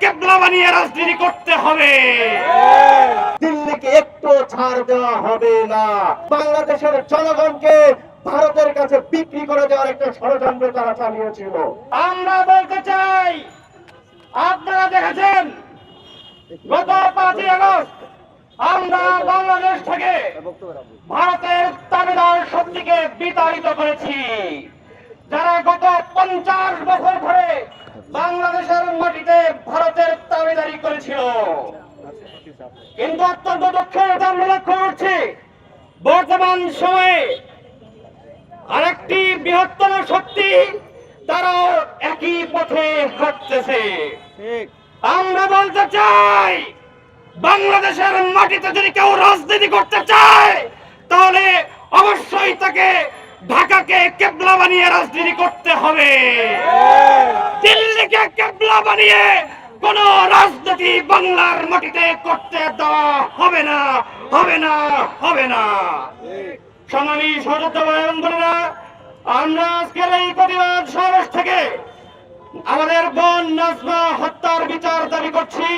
কেবলা বানিয়ে রাজনীতি করতে হবে। দিল্লিকে একটু ছাড় দেওয়া হবে না। বাংলাদেশের জনগণকে ভারতের কাছে বিক্রি করে দেওয়ার একটা ষড়যন্ত্র তারা চালিয়েছিল। আমরা বলতে চাই, আপনারা দেখেছেন গত 5ই আগস্ট আমরা বাংলাদেশ থেকে ভারতের তাবেদার শক্তিকে বিতাড়িত করেছি। যারা গত 50 বছর ধরে বাংলাদেশের মাটিতে ভারতের তাবেদারি করেছিল, কিন্তু অত্যন্ত দুঃখের আমরা লক্ষ্য করছি বর্তমান সময়ে আরেকটি বৃহত্তর শক্তি তারাও একই পথে হাঁটতেছে। আমরা বলতে চাই, বাংলাদেশের মাটিতে যদি কেউ রাজনীতি করতে চায় তাহলে অবশ্যই তাকে ঢাকাকে কেবলা বানিয়ে রাজনীতি করতে হবে। দিল্লিকে কেবলা বানিয়ে কোন রাজনীতি বাংলার মাটিতে করতে দেওয়া হবে না, হবে না, হবে না। সংগ্রামী সহযোদ্ধা ভাই এবং বোনেরা, আমরা আজকের এই প্রতিবাদ সমাবেশ থেকে আমাদের বোন নাজমা হত্যার বিচার দাবি করছি।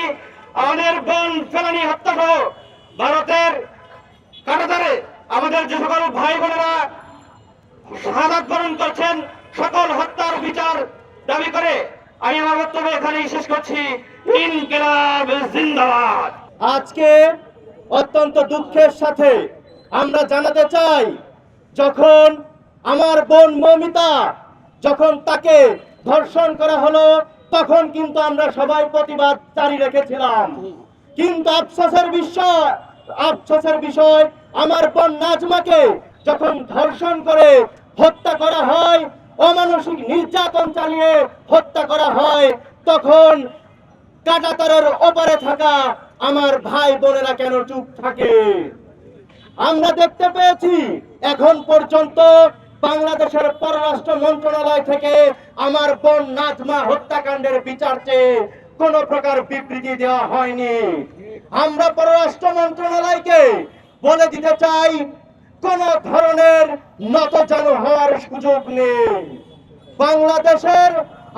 আমাদের বোন ফেলানী হত্যা সহ ভারতের কারাগারে আমাদের যে সকল ভাই বোনেরা শাহাদাত বরণ করছেন, সকল হত্যার বিচার দাবি করে আমি আমার বক্তব্য এখানেই শেষ করছি। ইনকিলাব জিন্দাবাদ। আজকে অত্যন্ত দুঃখের সাথে আমরা জানাতে চাই, যখন আমার বোন মৌমিতা যখন তাকে ধর্ষণ করা হলো তখন কিন্তু আমরা সবাই প্রতিবাদ জারি রেখেছিলাম। কিন্তু আফসোসের বিষয় আমার বোন নাজমাকে যখন ধর্ষণ করে হত্যা করা হয়, অমানসিক নির্যাতন চালিয়ে হত্যা করা হয়, তখন কাঁটাতারের ওপারে থাকা আমার ভাই বোনেরা কেন চুপ থাকে? আমরা দেখতে পেয়েছি এখন পর্যন্ত বাংলাদেশের পররাষ্ট্র মন্ত্রণালয় থেকে আমার বোন নাজমা হত্যাকাণ্ডের বিচার চেয়ে কোন প্রকার বিবৃতি দেওয়া হয়নি। আমরা পররাষ্ট্র মন্ত্রণালয়কে বলে দিতে চাই, কোন ধরনের নতজানু হওয়ার সুযোগ নেই। বাংলাদেশের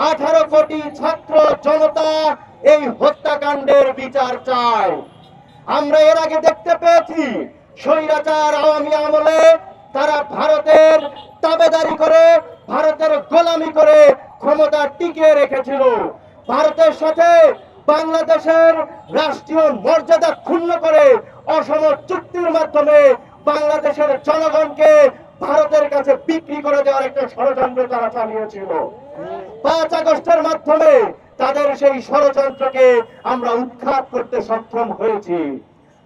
18 কোটি ছাত্র জনতা এই হত্যাকাণ্ডের বিচার চায়। আমরা এর আগে দেখতে পেয়েছি স্বৈরাচার আওয়ামী আমলে তারা ভারতের তাবেদারি করে, ভারতের গোলামি করে ক্ষমতা টিকিয়ে রেখেছিল। ভারতের সাথে বাংলাদেশের রাষ্ট্রীয় মর্যাদা ক্ষুণ্ণ করে অসম চুক্তির মাধ্যমে বাংলাদেশের জনগণকে ভারতের কাছে বিক্রি করে দেওয়ার একটা ষড়যন্ত্র তারা চালিয়েছিল। 5 আগস্টের মাধ্যমে তাদের সেই ষড়যন্ত্রকে আমরা উৎখাত করতে সক্ষম হয়েছি।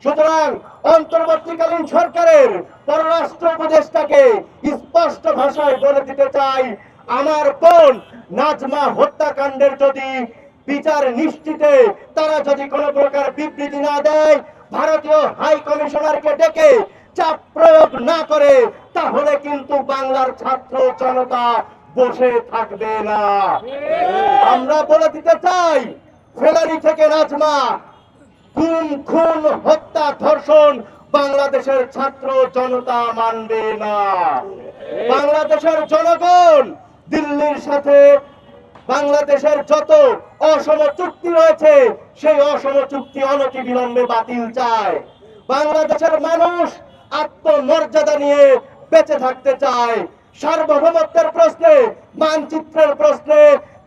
সুতরাং অন্তর্বর্তীকালীন সরকারের পররাষ্ট্র উপদেষ্টাকে স্পষ্ট ভাষায় বলে দিতে চাই, আমার বোন নাজমা হত্যাকাণ্ডের যদি বিচার নিশ্চিতে তারা যদি কোনো প্রকার বিবৃতি না দেয়, ভারতীয় হাই কমিশনারকে ডেকে চাপ প্রয়োগ না করে, তাহলে কিন্তু বাংলার ছাত্র জনতা বসে থাকবে না। আমরা বলে দিতে চাই, ফেলানী থেকে নাজমা, গুম, খুন, হত্যা, ধর্ষণ বাংলাদেশের ছাত্র জনতা মানবে না। বাংলাদেশের জনগণ দিল্লির সাথে বাংলাদেশের যত অসম চুক্তি রয়েছে সেই অসম চুক্তি অনতিবিলম্বে বাতিল চায়। বাংলাদেশের মানুষ আত্মমর্যাদা নিয়ে বেঁচে থাকতে চায়। সার্বভৌমত্বের প্রশ্নে, মানচিত্রের প্রশ্নে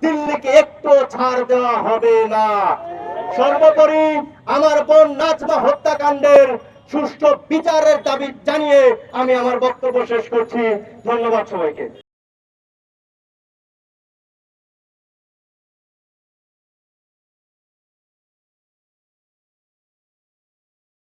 দিল্লিকে একটু ছাড় দেওয়া হবে না। সর্বোপরি আমার বোন নাজমা হত্যাকাণ্ডের সুষ্ঠু বিচারের দাবি জানিয়ে আমি আমার বক্তব্য শেষ করছি। ধন্যবাদ সবাইকে।